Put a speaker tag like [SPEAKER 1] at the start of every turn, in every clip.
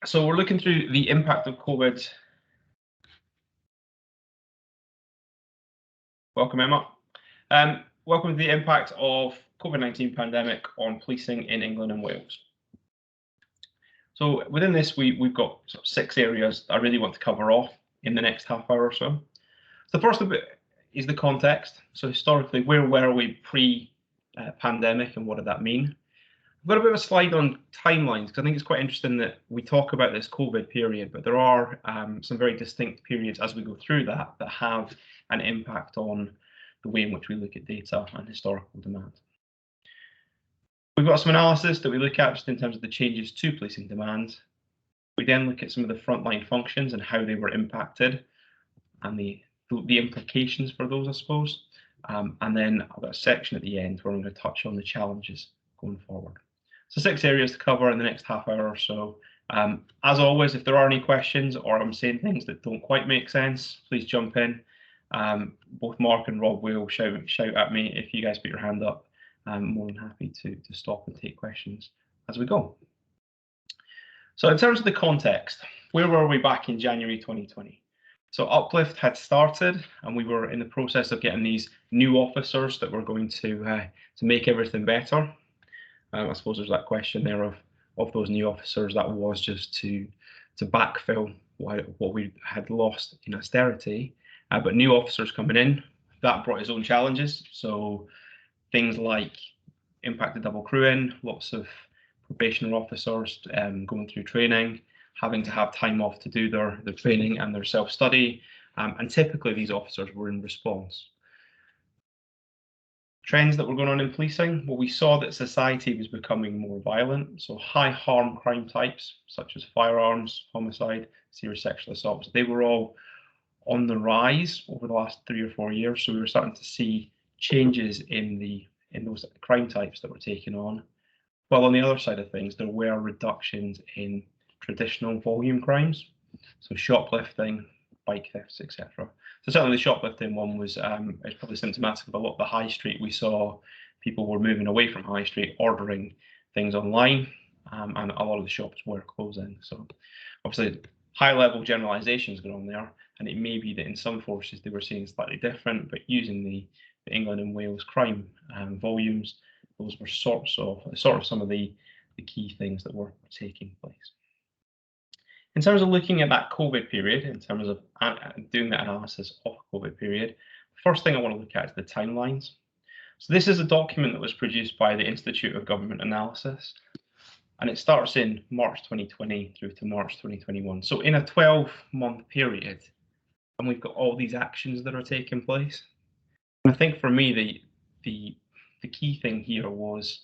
[SPEAKER 1] So we're looking through the impact of COVID. Welcome, Emma. Welcome to the impact of COVID-19 pandemic on policing in England and Wales. So within this, we've got sort of 6 areas I really want to cover off in the next half hour or so. So the first of it is the context. So historically, where were we pre-pandemic and what did that mean? I've got a bit of a slide on timelines because I think it's quite interesting that we talk about this COVID period, but there are some very distinct periods as we go through that have an impact on the way in which we look at data and historical demand. We've got some analysis that we look at just in terms of the changes to policing demand. We then look at some of the frontline functions and how they were impacted and the implications for those, I suppose. And then I've got a section at the end where I'm going to touch on the challenges going forward. So 6 areas to cover in the next half hour or so. As always, if there are any questions or I'm saying things that don't quite make sense, please jump in. Both Mark and Rob will shout at me if you guys put your hand up. I'm more than happy to stop and take questions as we go. So in terms of the context, where were we back in January 2020? So Uplift had started and we were in the process of getting these new officers that were going to make everything better. I suppose there's that question there of those new officers that was just to backfill what we had lost in austerity. But new officers coming in, that brought its own challenges. So things like impacted double crewing, lots of probationary officers going through training, having to have time off to do their training and their self-study. And typically these officers were in response. Trends that were going on in policing, well, we saw that society was becoming more violent. So high harm crime types, such as firearms, homicide, serious sexual assaults, they were all on the rise over the last 3 or 4 years. So we were starting to see changes in those crime types that were taken on. While on the other side of things, there were reductions in traditional volume crimes. So shoplifting, bike thefts, etc. So certainly the shoplifting one was probably symptomatic of a lot of the high street. We saw people were moving away from high street, ordering things online, and a lot of the shops were closing. So obviously high level generalizations going on there, and it may be that in some forces they were seeing slightly different, but using the England and Wales crime volumes, those were sort of some of the key things that were taking place. In terms of looking at that COVID period, in terms of doing that analysis of COVID period, first thing I want to look at is the timelines. So this is a document that was produced by the Institute of Government Analysis, and it starts in March 2020 through to March 2021. So in a 12-month period, and we've got all these actions that are taking place. And I think for me, the key thing here was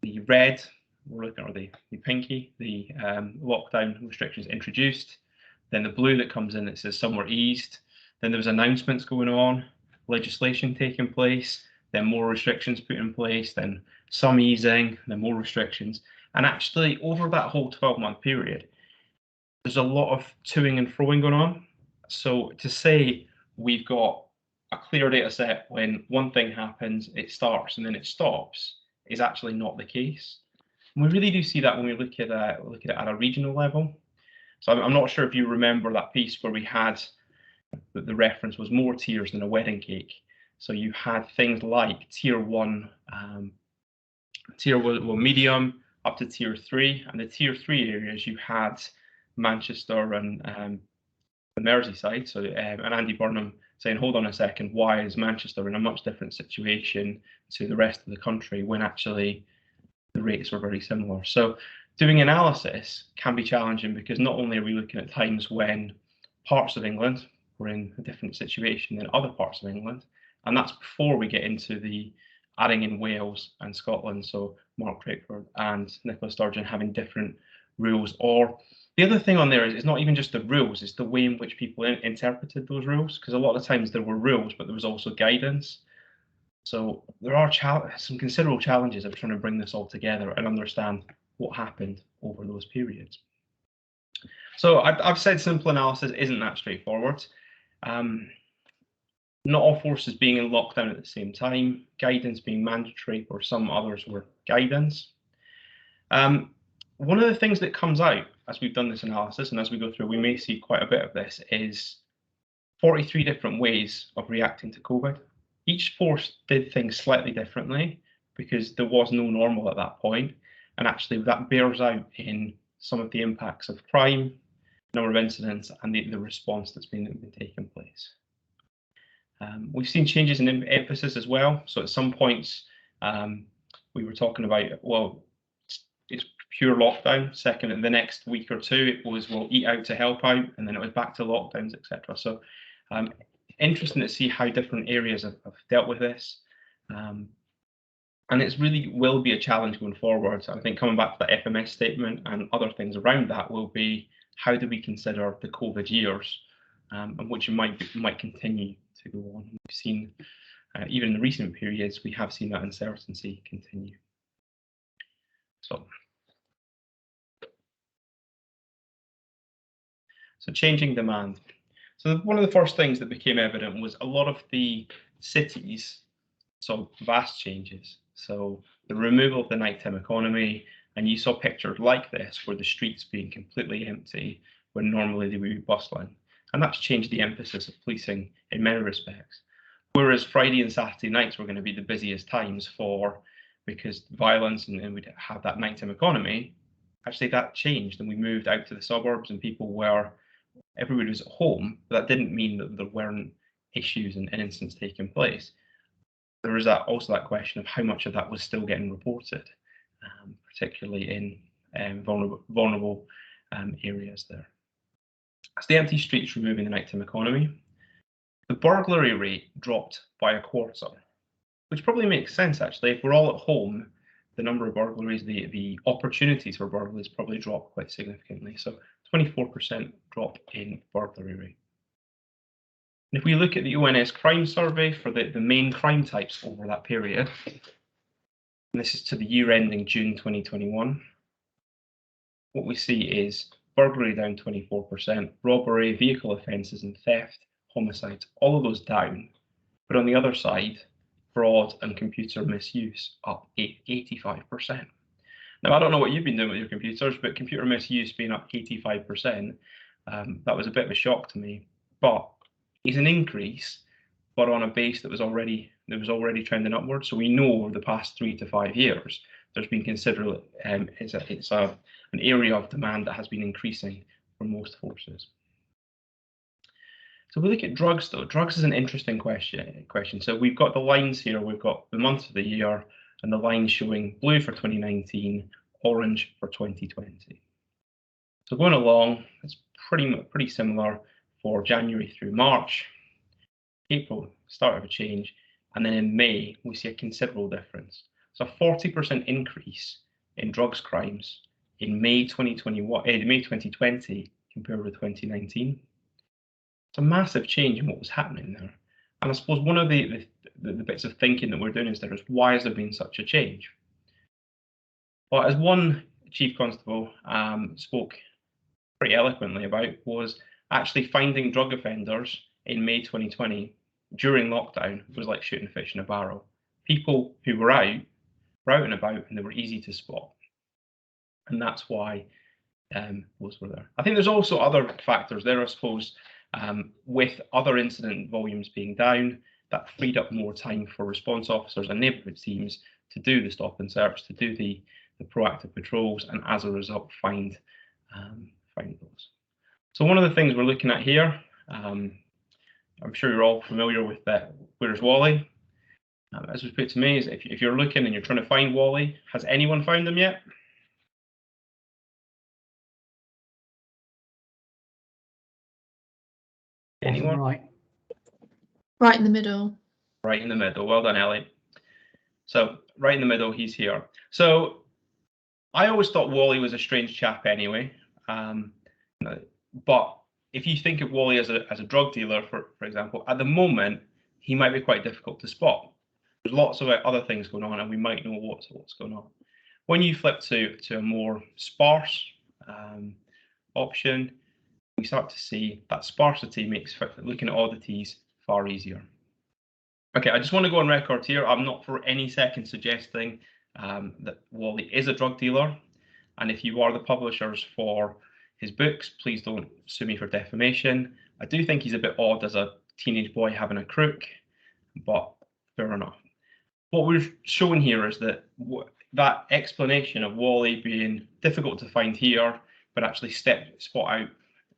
[SPEAKER 1] the red. We're looking at the pinky, the lockdown restrictions introduced, then the blue that comes in that says some were eased, then there was announcements going on, legislation taking place, then more restrictions put in place, then some easing, then more restrictions. And actually over that whole 12-month period, there's a lot of toing and froing going on. So to say we've got a clear data set when one thing happens, it starts and then it stops, is actually not the case. And we really do see that when we look at it at a regional level. So I'm not sure if you remember that piece where we had the reference was more tiers than a wedding cake. So you had things like tier 1, medium up to tier 3, and the tier 3 areas you had Manchester and the Merseyside. So and Andy Burnham saying, hold on a second, why is Manchester in a much different situation to the rest of the country when actually the rates were very similar? So doing analysis can be challenging because not only are we looking at times when parts of England were in a different situation than other parts of England, and that's before we get into the adding in Wales and Scotland. So Mark Drakeford and Nicola Sturgeon having different rules. Or the other thing on there is it's not even just the rules, it's the way in which people interpreted those rules, because a lot of times there were rules, but there was also guidance. So there are some considerable challenges of trying to bring this all together and understand what happened over those periods. So I've said simple analysis isn't that straightforward. Not all forces being in lockdown at the same time, guidance being mandatory, or some others were guidance. One of the things that comes out as we've done this analysis and as we go through, we may see quite a bit of this, is 43 different ways of reacting to COVID. Each force did things slightly differently because there was no normal at that point. And actually that bears out in some of the impacts of crime, number of incidents, and the response that's been taking place. We've seen changes in emphasis as well. So at some points, we were talking about, well, it's pure lockdown. Second, in the next week or two, it was, well, eat out to help out, and then it was back to lockdowns, etc. So interesting to see how different areas have dealt with this. And it's really will be a challenge going forward. So I think coming back to the FMS statement and other things around that will be, how do we consider the COVID years, and which might continue to go on. We've seen, even in the recent periods, we have seen that uncertainty continue. So changing demand. So one of the first things that became evident was a lot of the cities saw vast changes. So the removal of the nighttime economy, and you saw pictures like this where the streets being completely empty when normally they would be bustling. And that's changed the emphasis of policing in many respects. Whereas Friday and Saturday nights were going to be the busiest times because violence and we'd have that nighttime economy, actually that changed and we moved out to the suburbs and everybody was at home, but that didn't mean that there weren't issues and incidents taking place. There was also that question of how much of that was still getting reported, particularly in vulnerable areas there. As the empty streets removing the nighttime economy, the burglary rate dropped by a quarter, which probably makes sense actually. If we're all at home, the number of burglaries, the opportunities for burglaries probably dropped quite significantly. So 24% drop in burglary rate. And if we look at the ONS crime survey for the main crime types over that period, and this is to the year ending June 2021, what we see is burglary down 24%, robbery, vehicle offences and theft, homicides, all of those down. But on the other side, fraud and computer misuse up 85%. Now, I don't know what you've been doing with your computers, but computer misuse being up 85%, that was a bit of a shock to me. But it's an increase, but on a base that was already trending upwards. So we know over the past 3 to 5 years, there's been considerable, it's an area of demand that has been increasing for most forces. So we look at drugs though. Drugs is an interesting question. So we've got the lines here, we've got the months of the year, and the lines showing blue for 2019, orange for 2020. So going along, it's pretty similar for January through March. April, start of a change, and then in May, we see a considerable difference. So a 40% increase in drugs crimes in May 2020 compared with 2019. It's a massive change in what was happening there. And I suppose one of the bits of thinking that we're doing is why has there been such a change? Well, as one chief constable spoke pretty eloquently about, was actually finding drug offenders in May 2020 during lockdown was like shooting fish in a barrel. People who were out and about, and they were easy to spot. And that's why those were there. I think there's also other factors there, I suppose, with other incident volumes being down, that freed up more time for response officers and neighbourhood teams to do the stop and search, to do the proactive patrols, and as a result find those. So one of the things we're looking at here, I'm sure you're all familiar with that. Where's Wally? As was put to me, is if you're looking and you're trying to find Wally, has anyone found him yet? Anyone?
[SPEAKER 2] Right in the middle.
[SPEAKER 1] Right in the middle. Well done, Ellie. So right in the middle, he's here. So I always thought Wally was a strange chap anyway. But if you think of Wally as a drug dealer, for example, at the moment, he might be quite difficult to spot. There's lots of other things going on, and we might know what's going on. When you flip to a more sparse option, we start to see that sparsity makes looking at oddities far easier. Okay, I just want to go on record here. I'm not for any second suggesting that Wally is a drug dealer. And if you are the publishers for his books. Please don't sue me for defamation. I do think he's a bit odd as a teenage boy having a crook, but fair enough. What we're showing here is that that explanation of Wally being difficult to find here, but actually spot out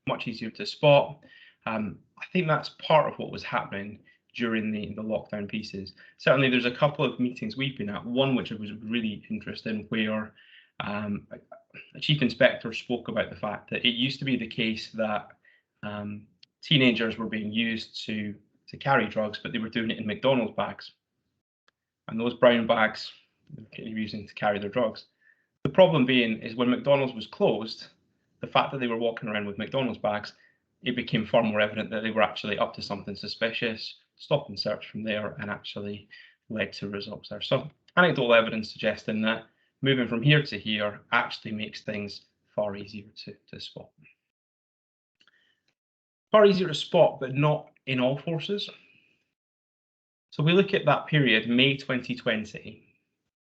[SPEAKER 1] much easier to spot. I think that's part of what was happening during the lockdown pieces. Certainly, there's a couple of meetings we've been at. One which was really interesting, where a chief inspector spoke about the fact that it used to be the case that teenagers were being used to carry drugs, but they were doing it in McDonald's bags. And those brown bags they were using to carry their drugs. The problem being is when McDonald's was closed, the fact that they were walking around with McDonald's bags, it became far more evident that they were actually up to something suspicious. Stop and search from there, and actually led to results there. So anecdotal evidence suggesting that moving from here to here actually makes things far easier to spot. Far easier to spot, but not in all forces. So we look at that period, May 2020,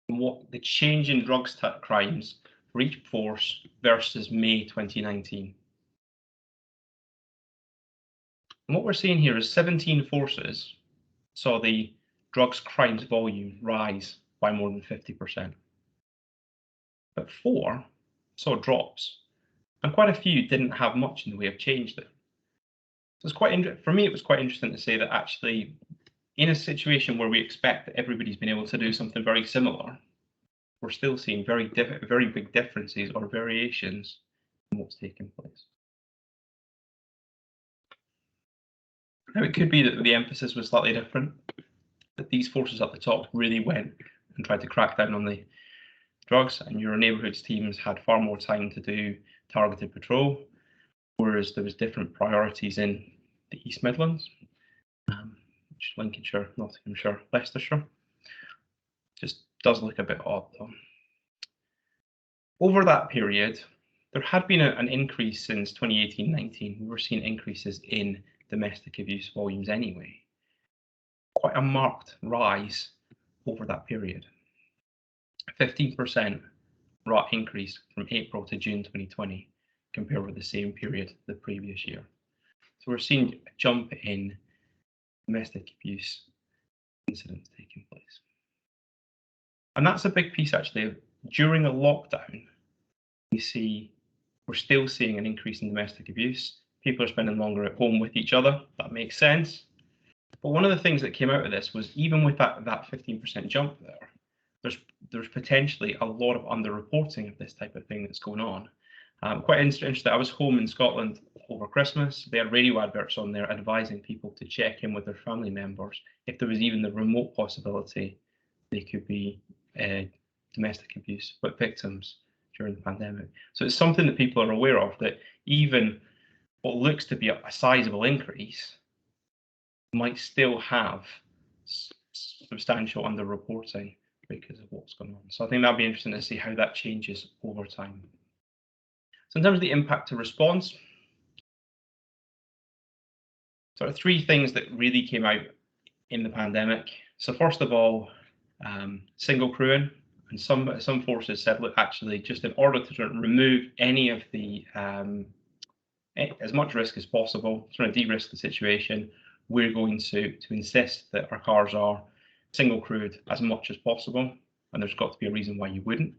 [SPEAKER 1] and what the change in drugs crimes for each force versus May 2019. And what we're seeing here is 17 forces saw the drugs crimes volume rise by more than 50%. But 4 saw drops, and quite a few didn't have much in the way of change there. So it's quite interesting. For me, it was quite interesting to say that actually, in a situation where we expect that everybody's been able to do something very similar, we're still seeing very big differences or variations in what's taking place. Now, it could be that the emphasis was slightly different, that these forces at the top really went and tried to crack down on the drugs, and your neighbourhoods teams had far more time to do targeted patrol, whereas there was different priorities in the East Midlands, Lincolnshire, Nottinghamshire, Leicestershire. Just does look a bit odd though. Over that period, there had been an increase since 2018-19. We were seeing increases in domestic abuse volumes anyway. Quite a marked rise over that period. 15% increase from April to June 2020 compared with the same period the previous year. So we're seeing a jump in domestic abuse incidents taking place. And that's a big piece actually. During a lockdown, we're still seeing an increase in domestic abuse. People are spending longer at home with each other. That makes sense. But one of the things that came out of this was even with that 15% jump there, there's potentially a lot of underreporting of this type of thing that's going on. Quite interesting. I was home in Scotland over Christmas. They had radio adverts on there advising people to check in with their family members if there was even the remote possibility they could be domestic abuse victims during the pandemic. So it's something that people are aware of, that even what looks to be a sizable increase might still have substantial underreporting because of what's going on. So I think that'd be interesting to see how that changes over time. So in terms of the impact to response, sort of 3 things that really came out in the pandemic. So first of all, single crewing, and some forces said, look, actually, just in order to remove any of the as much risk as possible, trying to de-risk the situation, we're going to insist that our cars are single crewed as much as possible, and there's got to be a reason why you wouldn't.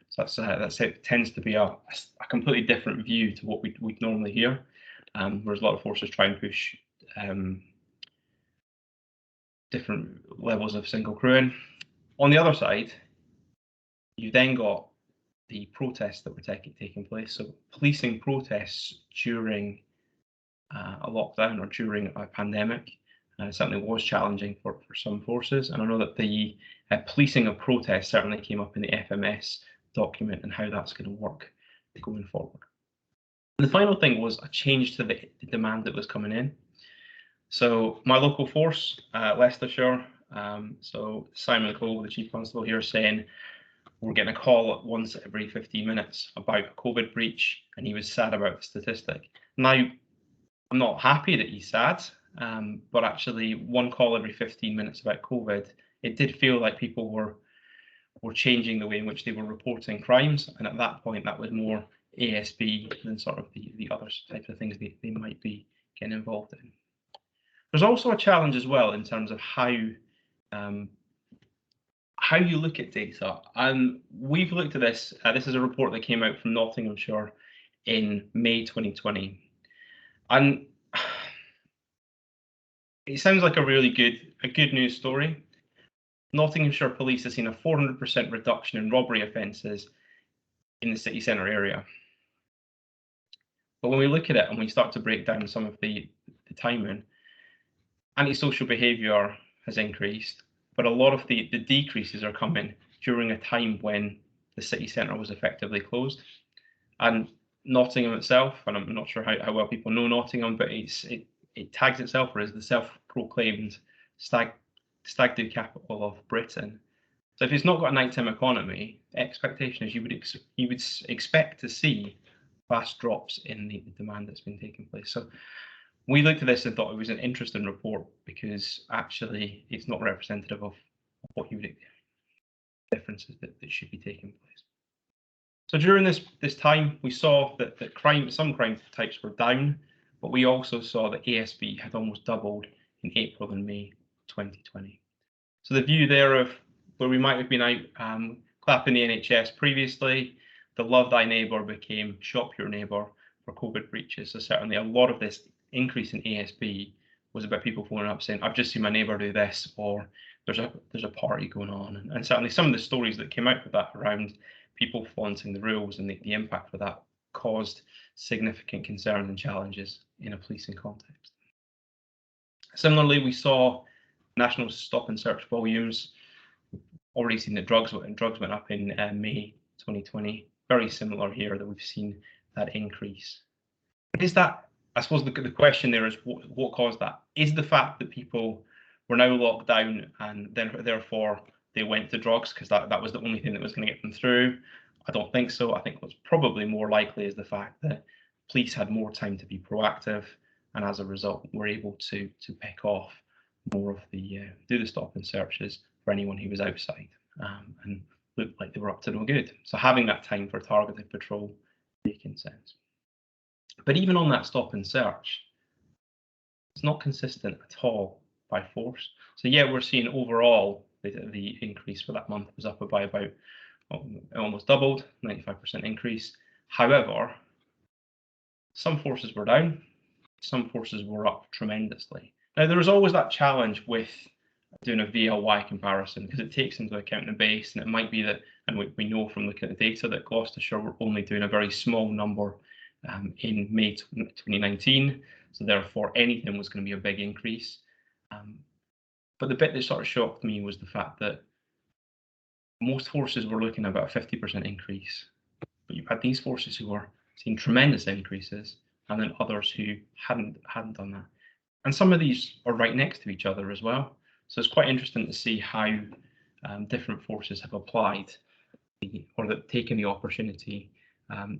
[SPEAKER 1] So that's it. Tends to be a completely different view to what we'd normally hear, whereas a lot of forces try and push different levels of single crewing. On the other side, you've then got the protests that were taking place. So policing protests during a lockdown or during a pandemic certainly was challenging for some forces. And I know that the policing of protests certainly came up in the FMS document and how that's going to work going forward. And the final thing was a change to the demand that was coming in. So my local force, Leicestershire, so Simon Cole, the Chief Constable here, saying we're getting a call once every 15 minutes about a COVID breach, and he was sad about the statistic. Now, I'm not happy that he's sad, but actually one call every 15 minutes about COVID, it did feel like people were changing the way in which they were reporting crimes, and at that point that was more ASB than sort of the other types of things they might be getting involved in. There's also a challenge as well in terms of how you look at data. And we've looked at this. This is a report that came out from Nottinghamshire in May 2020. And it sounds like a really good news story. Nottinghamshire Police have seen a 400% reduction in robbery offences in the city centre area. But when we look at it and we start to break down some of the timing, antisocial behaviour has increased, but a lot of the decreases are coming during a time when the city centre was effectively closed. And Nottingham itself, and I'm not sure how well people know Nottingham, but it tags itself as the self-proclaimed stag do capital of Britain. So if it's not got a nighttime economy, the expectation is you would expect to see vast drops in the demand that's been taking place. So we looked at this and thought it was an interesting report because actually it's not representative of what you would differences that should be taking place. So during this time, we saw that some crime types were down, but we also saw that ASB had almost doubled in April and May 2020. So the view there of where we might have been out clapping the NHS previously, the Love Thy Neighbour became Shop Your Neighbour for COVID breaches. So certainly a lot of this increase in ASB was about people phoning up saying, I've just seen my neighbour do this, or there's a party going on. And certainly some of the stories that came out of that around people flaunting the rules and the impact of that caused significant concerns and challenges in a policing context. Similarly, we saw national stop and search volumes. Already seen that drugs went up in May 2020. Very similar here that we've seen that increase. But is that, I suppose the question there is what caused that? Is the fact that people were now locked down and then therefore they went to drugs because that was the only thing that was going to get them through? I don't think so. I think what's probably more likely is the fact that police had more time to be proactive, and as a result were able to pick off more of do the stop and searches for anyone who was outside and looked like they were up to no good. So having that time for targeted patrol making sense. But even on that stop and search, it's not consistent at all by force. So yeah, we're seeing overall the increase for that month was up by about almost doubled, 95% increase. However, some forces were down, some forces were up tremendously. Now, there is always that challenge with doing a VLY comparison because it takes into account the base, and it might be that, and we know from looking at the data that Gloucestershire were only doing a very small number in May 2019, so therefore anything was going to be a big increase. But the bit that sort of shocked me was the fact that most forces were looking at about a 50% increase, but you've had these forces who were seeing tremendous increases, and then others who hadn't done that. And some of these are right next to each other as well. So it's quite interesting to see how different forces have applied or taken the opportunity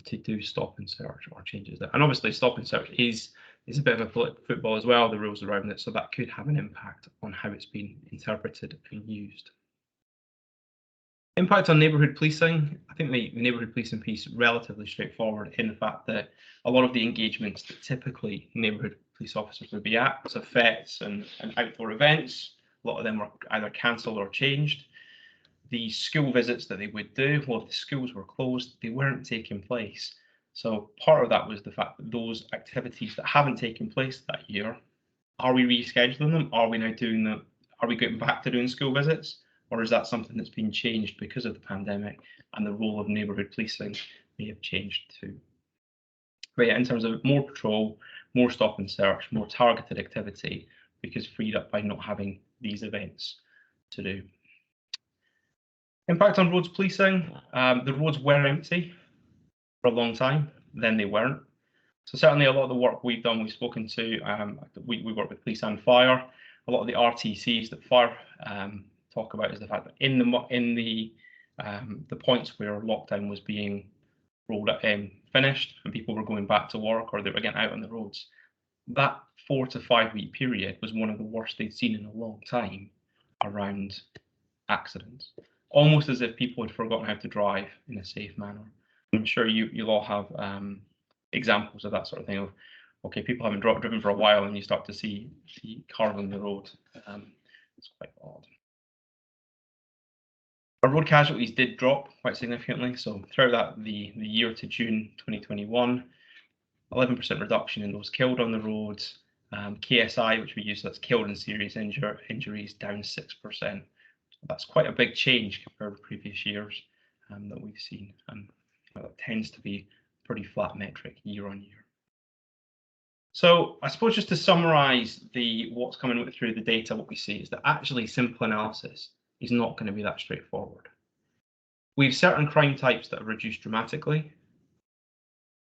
[SPEAKER 1] to do stop and search or changes there. And obviously stop and search is a bit of a football as well, the rules around it, so that could have an impact on how it's been interpreted and used. Impact on neighbourhood policing. I think the neighbourhood policing piece is relatively straightforward in the fact that a lot of the engagements that typically neighbourhood police officers would be at, so fetes and outdoor events, a lot of them were either cancelled or changed. The school visits that they would do, well, if the schools were closed, they weren't taking place. So part of that was the fact that those activities that haven't taken place that year, are we rescheduling them? Are we now doing them? Are we getting back to doing school visits? Or is that something that's been changed because of the pandemic and the role of neighbourhood policing may have changed too? But yeah, in terms of more patrol, more stop and search, more targeted activity, because freed up by not having these events to do. Impact on roads policing. The roads were empty for a long time, then they weren't. So certainly a lot of the work we've done, we've spoken to, we work with police and fire. A lot of the RTCs that fire talk about is the fact that in the points where lockdown was being rolled finished and people were going back to work or they were getting out on the roads, that 4 to 5 week period was one of the worst they'd seen in a long time around accidents. Almost as if people had forgotten how to drive in a safe manner. I'm sure you'll all have examples of that sort of thing. Of okay, people haven't driven for a while, and you start to see cars on the road. It's quite odd. Our road casualties did drop quite significantly. So throughout the year to June 2021, 11% reduction in those killed on the roads. KSI, which we use, that's killed and serious injuries, down 6%. That's quite a big change compared to previous years that we've seen. And that tends to be a pretty flat metric year on year. So I suppose just to summarize what's coming through the data, what we see is that actually simple analysis is not going to be that straightforward. We have certain crime types that have reduced dramatically,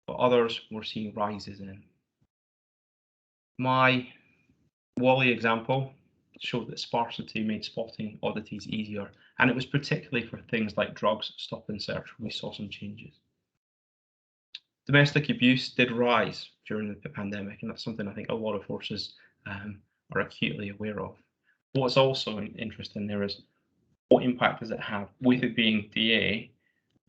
[SPEAKER 1] but others we're seeing rises in. My Wally example showed that sparsity made spotting oddities easier, and it was particularly for things like drugs, stop and search, where we saw some changes. Domestic abuse did rise during the pandemic, and that's something I think a lot of forces are acutely aware of. What's also interesting there is what impact does it have? With it being DA,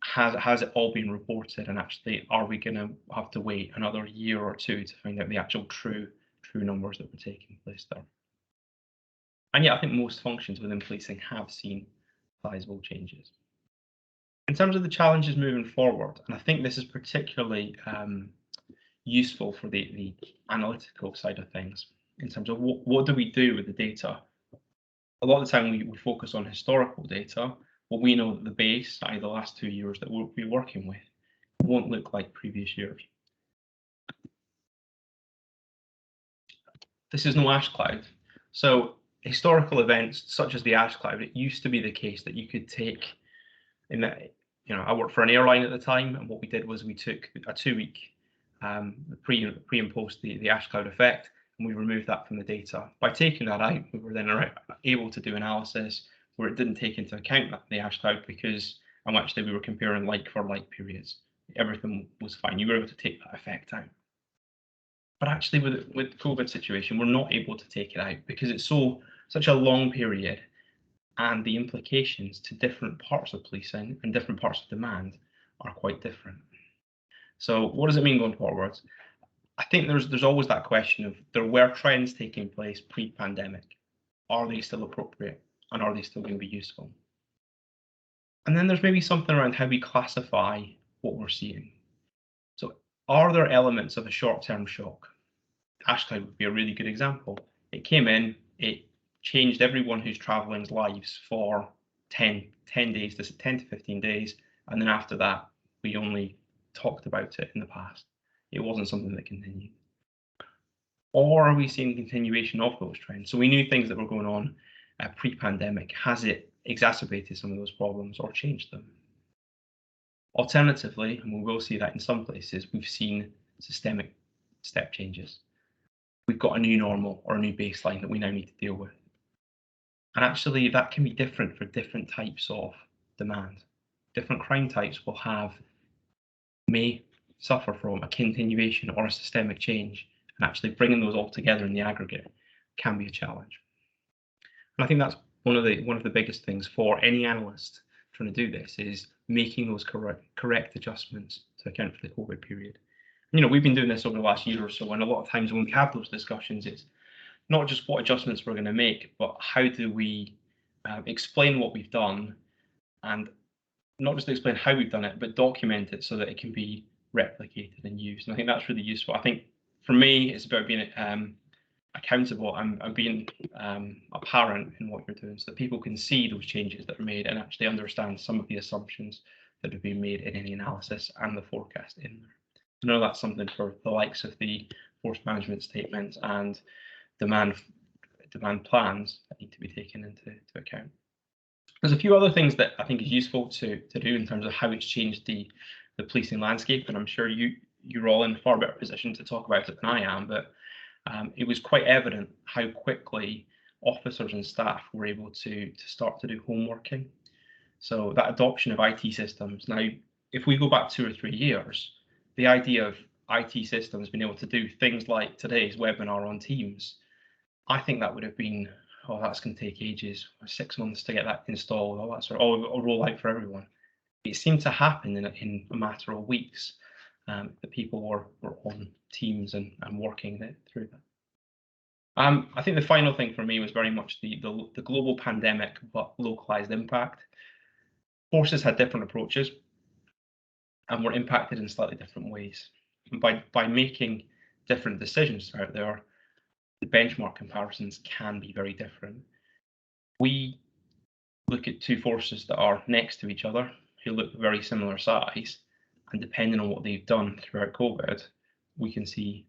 [SPEAKER 1] has it all been reported, and actually are we going to have to wait another year or two to find out the actual true numbers that were taking place there? And yet I think most functions within policing have seen sizable changes. In terms of the challenges moving forward, and I think this is particularly useful for the analytical side of things, in terms of what do we do with the data? A lot of the time we focus on historical data. Well, we know that the base, i.e. the last 2 years that we'll be working with, won't look like previous years. This is no ash cloud. So historical events such as the ash cloud, it used to be the case that you could take, I worked for an airline at the time, and what we did was we took a 2-week pre and post the ash cloud effect, and we removed that from the data. By taking that out, we were then able to do analysis where it didn't take into account the ash cloud, because actually we were comparing like for like periods. Everything was fine. You were able to take that effect out. But actually with the COVID situation, we're not able to take it out because it's such a long period, and the implications to different parts of policing and different parts of demand are quite different. So what does it mean going forwards? I think there's always that question of there were trends taking place pre-pandemic. Are they still appropriate, and are they still going to be useful? And then there's maybe something around how we classify what we're seeing. So are there elements of a short-term shock? Ash cloud would be a really good example. It came in, it changed everyone who's traveling's lives for 10 days, 10 to 15 days, and then after that, we only talked about it in the past. It wasn't something that continued. Or are we seeing continuation of those trends? So we knew things that were going on pre-pandemic. Has it exacerbated some of those problems or changed them? Alternatively, and we will see that in some places, we've seen systemic step changes. We've got a new normal or a new baseline that we now need to deal with. And actually, that can be different for different types of demand. Different crime types may suffer from a continuation or a systemic change, and actually bringing those all together in the aggregate can be a challenge. And I think that's one of the biggest things for any analyst trying to do this, is making those correct adjustments to account for the COVID period. We've been doing this over the last year or so, and a lot of times when we have those discussions, it's not just what adjustments we're going to make, but how do we explain what we've done, and not just explain how we've done it, but document it so that it can be replicated and used. And I think that's really useful. I think for me, it's about being accountable and being apparent in what you're doing, so that people can see those changes that are made and actually understand some of the assumptions that have been made in any analysis and the forecast in there. I know that's something for the likes of the force management statements and demand plans that need to be taken into account. There's a few other things that I think is useful to do in terms of how it's changed the policing landscape, and I'm sure you're all in a far better position to talk about it than I am, but it was quite evident how quickly officers and staff were able to start to do homeworking. So that adoption of IT systems. Now, if we go back 2 or 3 years, the idea of IT systems being able to do things like today's webinar on Teams, I think that would have been, that's going to take ages, 6 months to get that installed, all that sort of, roll out for everyone. it seemed to happen in a matter of weeks. That people were on Teams and working through that. I think the final thing for me was very much the global pandemic, but localized impact. Forces had different approaches and were impacted in slightly different ways. And by making different decisions out there, the benchmark comparisons can be very different. We look at two forces that are next to each other, who look very similar size, and depending on what they've done throughout COVID, we can see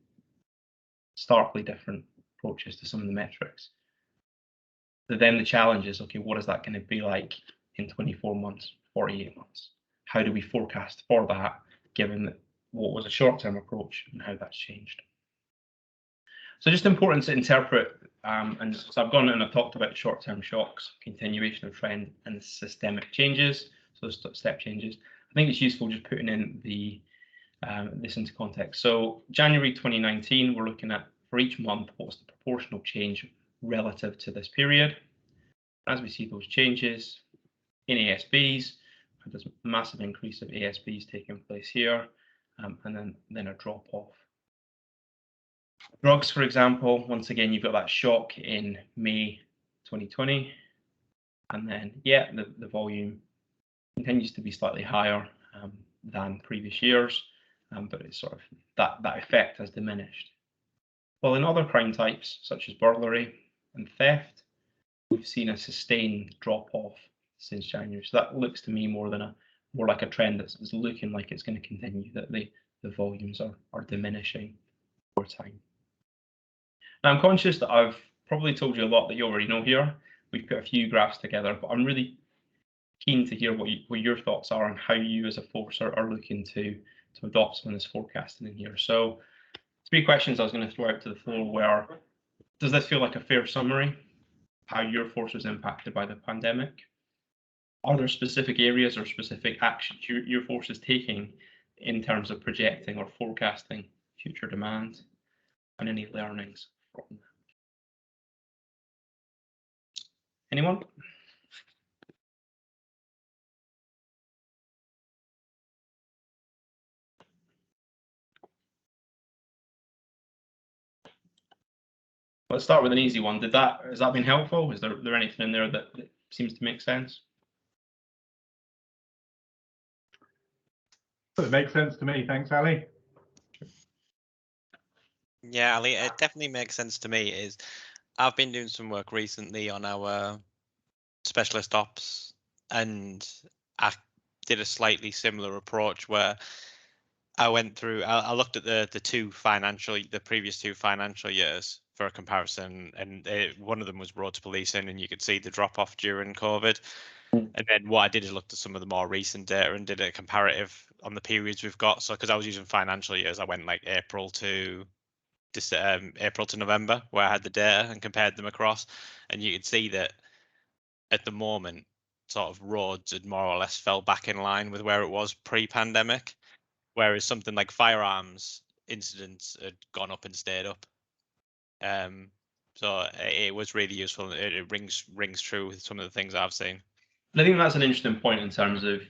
[SPEAKER 1] starkly different approaches to some of the metrics. So then the challenge is, okay, what is that going to be like in 24 months, 48 months? How do we forecast for that, given that what was a short-term approach and how that's changed? So just important to interpret, and so I've gone and I've talked about short-term shocks, continuation of trend, and systemic changes, so step changes. I think it's useful just putting in this into context. So January 2019, we're looking at, for each month, what's the proportional change relative to this period. As we see those changes in ASBs, there's a massive increase of ASBs taking place here, and then a drop off. Drugs, for example, once again, you've got that shock in May 2020, and then, yeah, the volume continues to be slightly higher than previous years, but it's sort of that effect has diminished. Well, in other crime types, such as burglary and theft, we've seen a sustained drop off since January. So that looks to me more like a trend that's looking like it's going to continue, that the volumes are diminishing over time. Now, I'm conscious that I've probably told you a lot that you already know here. We've put a few graphs together, but I'm really keen to hear what your thoughts are on how you as a force are looking to adopt some of this forecasting in here. So 3 questions I was going to throw out to the floor were, does this feel like a fair summary? How your force was impacted by the pandemic? Are there specific areas or specific actions your force is taking in terms of projecting or forecasting future demand, and any learnings from that? Anyone? Let's start with an easy one. Has that been helpful? Is there anything in there that seems to make sense?
[SPEAKER 3] It makes sense to me. Thanks, Ali.
[SPEAKER 4] Yeah, Ali, it definitely makes sense to me. I've been doing some work recently on our specialist ops, and I did a slightly similar approach where I went through. I looked at the previous 2 financial years for a comparison, and one of them was roads policing, and you could see the drop off during COVID. And then what I did is looked at some of the more recent data and did a comparative on the periods we've got. So because I was using financial years, I went like April to November, where I had the data and compared them across, and you could see that at the moment, sort of roads had more or less fell back in line with where it was pre-pandemic, whereas something like firearms incidents had gone up and stayed up. So it was really useful. It rings true with some of the things I've seen.
[SPEAKER 1] I think that's an interesting point in terms of,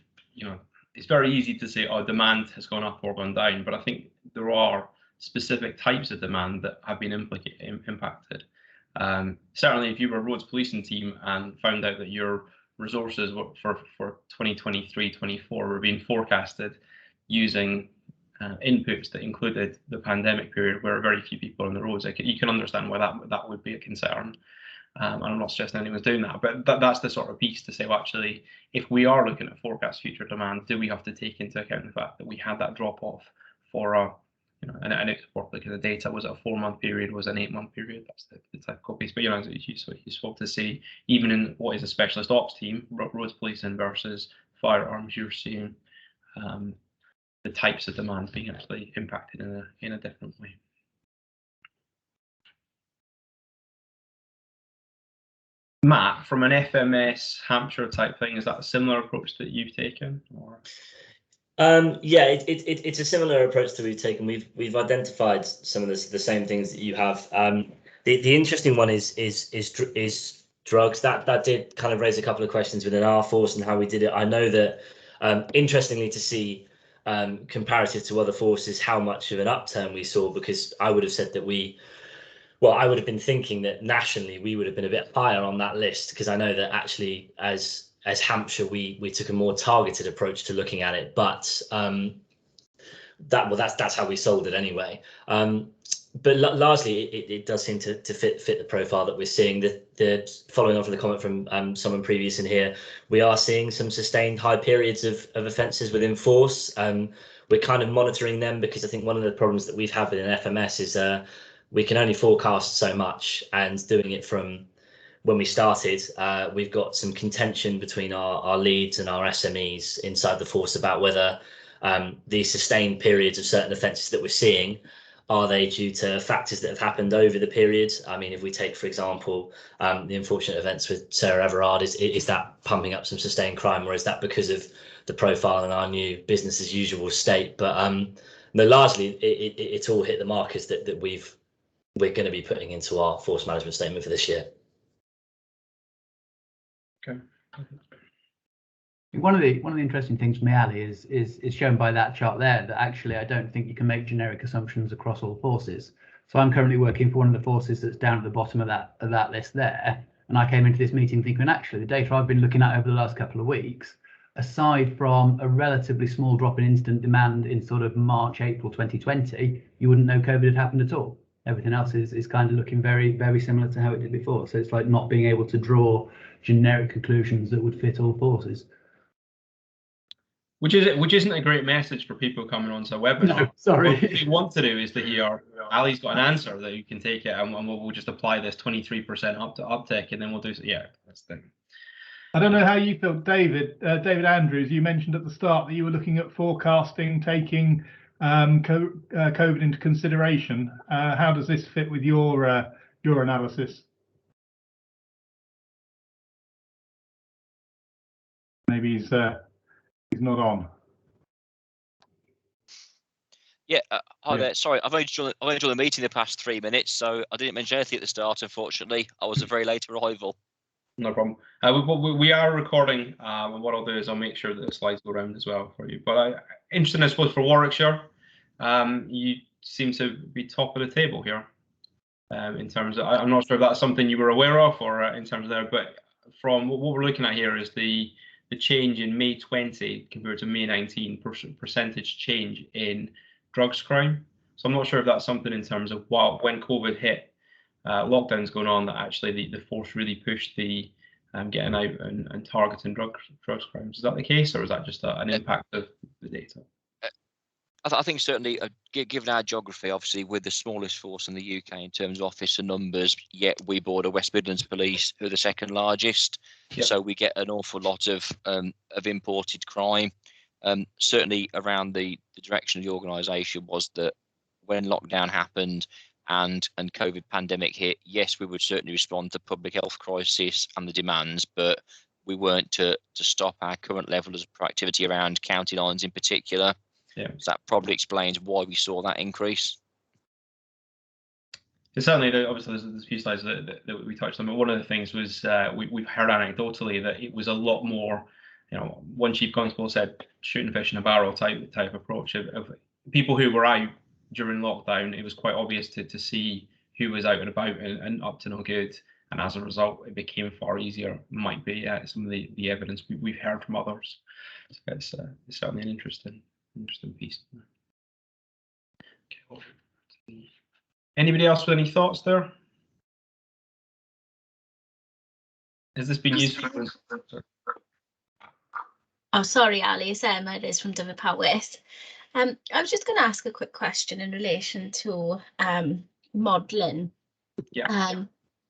[SPEAKER 1] it's very easy to say, oh, demand has gone up or gone down, but I think there are specific types of demand that have been impacted. Certainly, if you were a roads policing team and found out that your resources for 2023-24 were being forecasted using inputs that included the pandemic period, where very few people on the roads, you can understand why that would be a concern. And I'm not suggesting anyone's doing that, but that's the sort of piece to say, well, actually, if we are looking at forecast future demand, do we have to take into account the fact that we had that drop off for and it's like the data was a 4-month period, was an 8-month period. That's the typical piece. But it's useful to see, even in what is a specialist ops team, roads policing versus firearms, you're seeing the types of demand being actually impacted in a different way. Matt, from an FMS Hampshire type thing, is that a similar approach that you've taken? Or?
[SPEAKER 5] Yeah, it's a similar approach that we've taken. We've identified some of the same things that you have. The interesting one is drugs. That did kind of raise a couple of questions within our force and how we did it. I know that Interestingly to see comparative to other forces how much of an upturn we saw, because I would have said that I would have been thinking that nationally we would have been a bit higher on that list, because I know that actually as Hampshire we took a more targeted approach to looking at it, but that's how we sold it anyway. But largely it does seem to fit the profile that we're seeing. The following on from the comment from someone previous in here, we are seeing some sustained high periods of offences within force. We're kind of monitoring them, because I think one of the problems that we've had within FMS is we can only forecast so much, and doing it from when we started, we've got some contention between our leads and our SMEs inside the force about whether these sustained periods of certain offences that we're seeing, are they due to factors that have happened over the period? I mean, if we take, for example, the unfortunate events with Sarah Everard, is that pumping up some sustained crime, or is that because of the profile and our new business as usual state? But no, largely it's all hit the markers that we're going to be putting into our force management statement for this year.
[SPEAKER 1] Okay.
[SPEAKER 6] One of the interesting things for me, Ali, is shown by that chart there, that actually I don't think you can make generic assumptions across all forces. So I'm currently working for one of the forces that's down at the bottom of that list there, and I came into this meeting thinking, actually, the data I've been looking at over the last couple of weeks, aside from a relatively small drop in incident demand in sort of March, April 2020, you wouldn't know COVID had happened at all. Everything else is kind of looking very, very similar to how it did before. So it's like not being able to draw generic conclusions that would fit all forces.
[SPEAKER 1] Which isn't a great message for people coming onto a webinar.
[SPEAKER 6] No, sorry.
[SPEAKER 1] What we want to do is to hear Ali's got an answer that you can take it, and we'll just apply this 23% uptick, and then we'll do. Yeah, that's the thing.
[SPEAKER 3] I don't know how you feel, David. David Andrews, you mentioned at the start that you were looking at forecasting, taking COVID into consideration. How does this fit with your analysis? Maybe he's not on.
[SPEAKER 7] Yeah, hi there. Sorry, I've only joined the meeting the past 3 minutes, so I didn't mention anything at the start. Unfortunately, I was a very late arrival.
[SPEAKER 1] No problem. We are recording, and what I'll do is I'll make sure that the slides go around as well for you. But interesting, I suppose, for Warwickshire, you seem to be top of the table here in terms of. I'm not sure if that's something you were aware of, or in terms of there, but from what we're looking at here is the change in May 20 compared to May 19 percentage change in drugs crime. So I'm not sure if that's something in terms of when COVID hit, lockdowns going on, that actually the force really pushed the getting out and targeting drugs crimes. Is that the case, or is that just an impact of the data?
[SPEAKER 7] I think certainly, given our geography, obviously we're the smallest force in the UK in terms of officer numbers, yet we border West Midlands Police, who are the second largest. Yep. So we get an awful lot of imported crime. Certainly around the direction of the organisation was that when lockdown happened and COVID pandemic hit, yes, we would certainly respond to public health crisis and the demands, but we weren't to stop our current level of proactivity around county lines in particular. Yeah. So that probably explains why we saw that increase.
[SPEAKER 1] Certainly, obviously, there's a few slides that we touched on, but one of the things was we've heard anecdotally that it was a lot more, one chief constable said shooting fish in a barrel type approach of people who were out during lockdown. It was quite obvious to see who was out and about and up to no good, and as a result, it became far easier. Might be some of the evidence we've heard from others. So it's certainly an interesting piece. Okay. Anybody else with any thoughts there? Has this been useful?
[SPEAKER 2] Oh, sorry, Ali. It's Emma. It is from Dyfed-Powys. I was just going to ask a quick question in relation to modelling.
[SPEAKER 1] Yeah.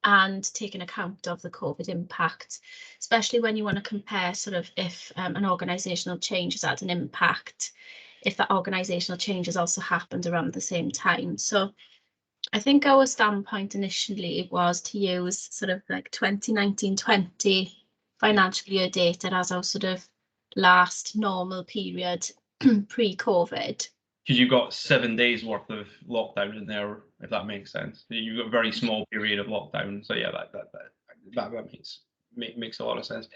[SPEAKER 2] And taking account of the COVID impact, especially when you want to compare sort of if an organisational change has had an impact, if that organisational change has also happened around the same time. So I think our standpoint initially was to use sort of like 2019-20 financial year data as our sort of last normal period pre-COVID.
[SPEAKER 1] Because you've got 7 days worth of lockdown in there, if that makes sense. You've got a very small period of lockdown. So yeah, that makes a lot of sense.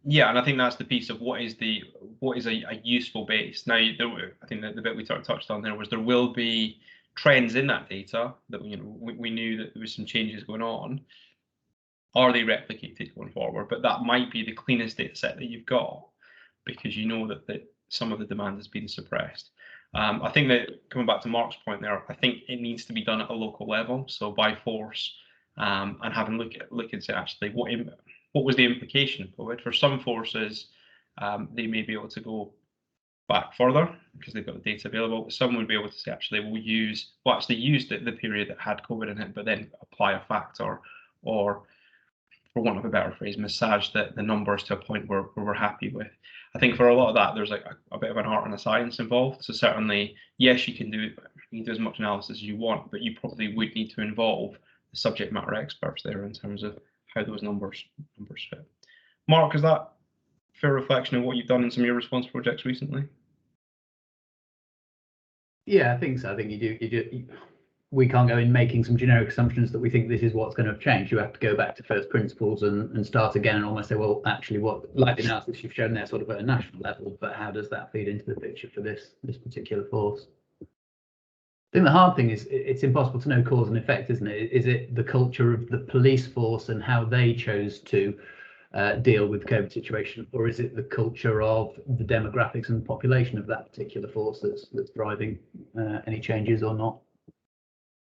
[SPEAKER 1] Yeah, and I think that's the piece of what is a useful base. Now, I think that the bit we touched on there was there will be trends in that data that we knew that there was some changes going on. Are they replicated going forward? But that might be the cleanest data set that you've got, because you know that some of the demand has been suppressed. I think that, coming back to Mark's point there, I think it needs to be done at a local level, so by force, and having look and say, actually, what was the implication of COVID? For some forces, they may be able to go back further because they've got the data available. Some would be able to say, actually, we'll actually use the period that had COVID in it, but then apply a factor, or, for want of a better phrase, massage the numbers to a point where we're happy with. I think for a lot of that, there's like a bit of an art and a science involved. So certainly, yes, you can do as much analysis as you want, but you probably would need to involve the subject matter experts there in terms of how those numbers fit. Mark, is that a fair reflection of what you've done in some of your response projects recently?
[SPEAKER 6] Yeah, I think so. I think you do. We can't go in making some generic assumptions that we think this is what's going to have changed. You have to go back to first principles and start again and almost say, well, actually, what, like the analysis you've shown there, sort of at a national level, but how does that feed into the picture for this particular force? I think the hard thing is it's impossible to know cause and effect, isn't it? Is it the culture of the police force and how they chose to deal with the COVID situation, or is it the culture of the demographics and population of that particular force that's driving any changes or not?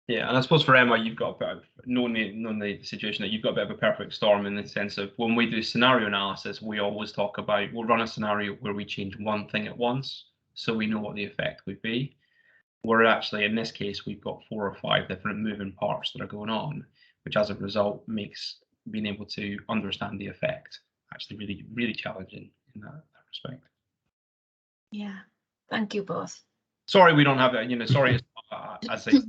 [SPEAKER 1] Yeah, and I suppose for Emma, you've got a bit of, knowing the situation, that you've got a bit of a perfect storm in the sense of when we do scenario analysis, we always talk about, we'll run a scenario where we change one thing at once, so we know what the effect would be. Where actually, in this case, we've got 4 or 5 different moving parts that are going on, which as a result makes being able to understand the effect actually really, really challenging in that respect.
[SPEAKER 2] Yeah, thank you both.
[SPEAKER 1] Sorry, we don't have that. Sorry, as I say,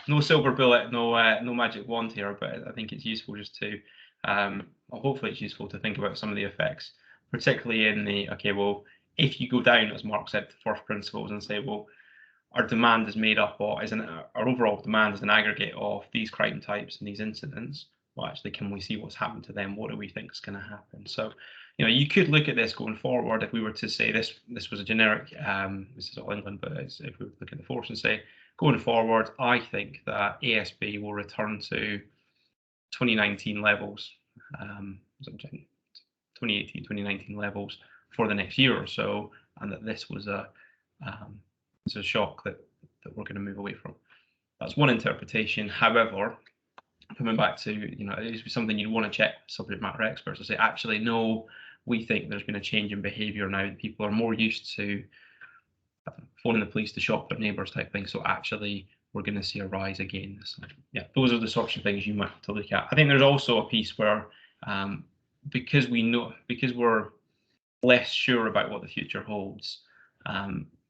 [SPEAKER 1] no silver bullet, no magic wand here, but I think it's useful just to, hopefully it's useful to think about some of the effects, particularly in the, okay, well, if you go down, as Mark said, to first principles and say, well, our demand is made up of, our overall demand is an aggregate of these crime types and these incidents. Well, actually, can we see what's happened to them? What do we think is going to happen? So, you could look at this going forward if we were to say this was a generic, this is all England, but if we were to look at the force and say, going forward, I think that ASB will return to 2019 levels, 2018, 2019 levels for the next year or so, and that this was a shock that we're going to move away from. That's one interpretation. However, coming back to, it is something you'd want to check subject matter experts to say, actually, no, we think there's been a change in behaviour now. People are more used to phoning the police to shock their neighbours type thing. So actually, we're going to see a rise again. So, yeah, those are the sorts of things you might have to look at. I think there's also a piece where, because we're less sure about what the future holds,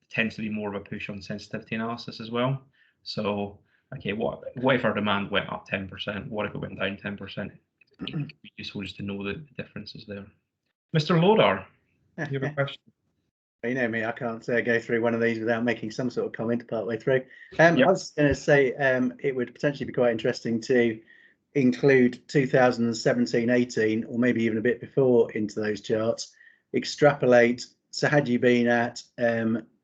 [SPEAKER 1] tends to be more of a push on sensitivity analysis as well. So, okay, what if our demand went up 10%? What if it went down 10%? It could be useful just to know the differences there. Mr. Lodar, you have a question?
[SPEAKER 8] You know me, I can't go through one of these without making some sort of comment partway through.
[SPEAKER 1] Yep.
[SPEAKER 8] I was going to say it would potentially be quite interesting to include 2017-18, or maybe even a bit before, into those charts. Extrapolate. So had you been at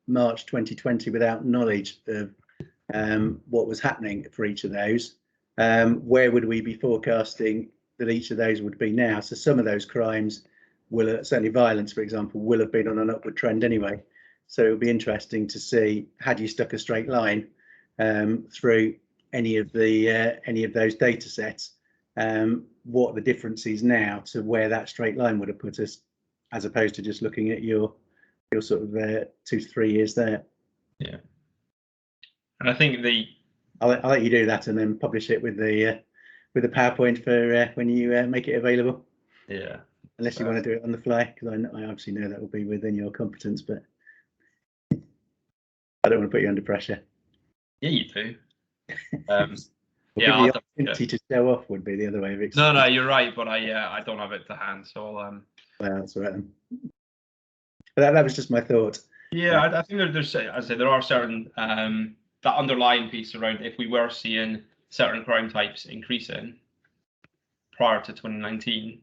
[SPEAKER 8] March 2020 without knowledge of what was happening for each of those, where would we be forecasting that each of those would be now? So some of those crimes will, certainly violence, for example, will have been on an upward trend anyway. So it would be interesting to see, had you stuck a straight line through any of those data sets, what the difference is now to where that straight line would have put us, as opposed to just looking at your sort of 2 to 3 years there.
[SPEAKER 1] Yeah. And I think
[SPEAKER 8] I'll let you do that and then publish it with the PowerPoint for when you make it available.
[SPEAKER 1] Yeah.
[SPEAKER 8] Unless you want to do it on the fly, because I obviously know that will be within your competence, but I don't want to put you under pressure.
[SPEAKER 1] Yeah, you do.
[SPEAKER 8] Yeah, the opportunity to show off would be the other way of it.
[SPEAKER 1] No, you're right, but I don't have it to hand, so
[SPEAKER 8] well, that's all right then. But that was just my thought.
[SPEAKER 1] Yeah, I think there's, as I say, there are certain that underlying piece around if we were seeing certain crime types increasing prior to 2019,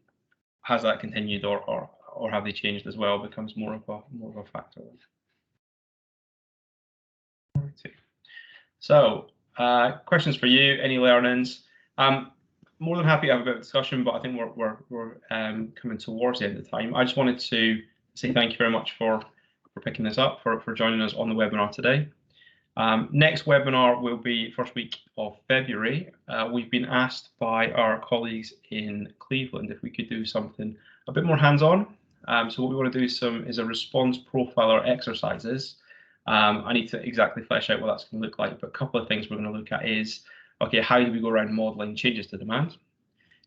[SPEAKER 1] has that continued, or have they changed as well, becomes more of a factor. So, questions for you? Any learnings? More than happy to have a bit of discussion, but I think we're coming towards the end of the time. I just wanted to say thank you very much for picking this up, for joining us on the webinar today. Next webinar will be first week of February. We've been asked by our colleagues in Cleveland if we could do something a bit more hands-on. So what we want to do is a response profiler exercises. I need to exactly flesh out what that's going to look like, but a couple of things we're going to look at is, okay, how do we go around modelling changes to demand,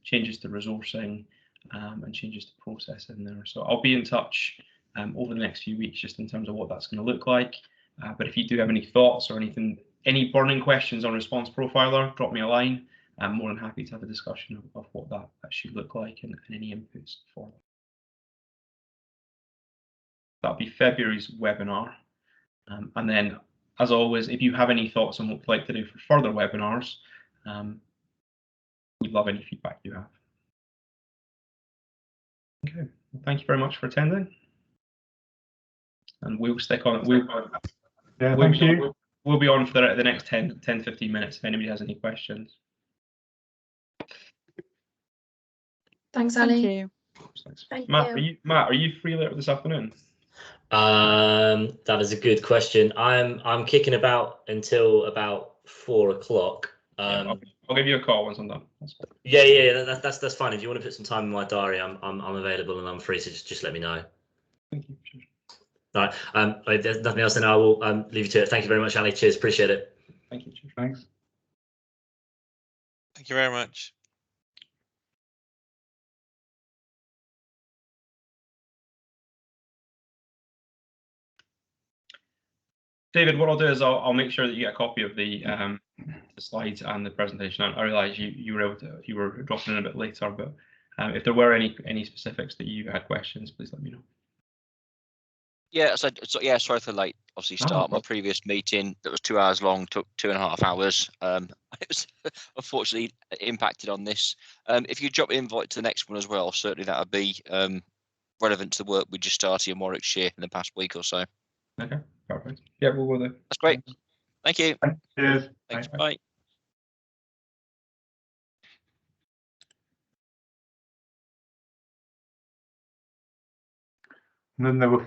[SPEAKER 1] changes to resourcing, and changes to process in there. So I'll be in touch over the next few weeks just in terms of what that's going to look like. But if you do have any thoughts or any burning questions on Response Profiler, drop me a line. I'm more than happy to have a discussion of what that should look like and any inputs for that. That'll be February's webinar. And then, as always, if you have any thoughts on what you'd like to do for further webinars, we'd love any feedback you have. Okay, well, thank you very much for attending. And we'll stick on it.
[SPEAKER 3] Thank you.
[SPEAKER 1] We'll be on for the next 10-15 minutes if anybody has any questions.
[SPEAKER 9] Thanks, Ali.
[SPEAKER 2] Thank you. Thank
[SPEAKER 1] Matt,
[SPEAKER 2] you.
[SPEAKER 1] Matt, are you free later this afternoon?
[SPEAKER 5] That is a good question. I'm kicking about until about 4 o'clock.
[SPEAKER 1] I'll give you a call once I'm done.
[SPEAKER 5] That's fine. If you want to put some time in my diary, I'm available and I'm free. So just let me know.
[SPEAKER 1] Thank you. Sure.
[SPEAKER 5] All right. If there's nothing else, then I will leave you to it. Thank you very much, Ali. Cheers. Appreciate it.
[SPEAKER 1] Thank you. Cheers.
[SPEAKER 3] Thanks.
[SPEAKER 4] Thank you very much.
[SPEAKER 1] David, what I'll do is I'll make sure that you get a copy of the slides and the presentation. I realise you were dropping in a bit later, but if there were any specifics that you had questions, please let me know.
[SPEAKER 7] Yeah, so sorry for the late. Obviously, start my previous meeting that was 2 hours long took 2.5 hours. It was unfortunately impacted on this. If you drop an invite to the next one as well, certainly that would be relevant to the work we just started in Warwickshire in the past week or so.
[SPEAKER 1] Okay, perfect. Yeah, we'll go there.
[SPEAKER 7] That's great. Thank you.
[SPEAKER 3] Cheers.
[SPEAKER 7] Thanks.
[SPEAKER 1] Bye.
[SPEAKER 7] Bye.
[SPEAKER 3] And then there were